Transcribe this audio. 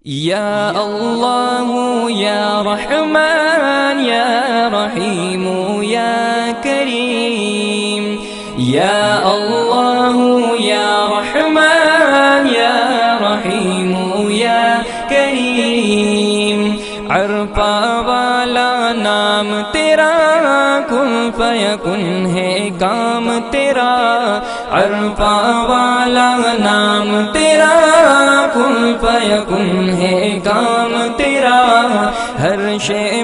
या अल्लाह या रहमान या रहीम या करीम। या अल्लाह या रहमान या रहीम या करीम। अरफा वाला नाम तेरा, कुन फयकुन है काम तेरा। अरफा वाला नाम तेरा, कुन फयकुन है काम तेरा। हर शे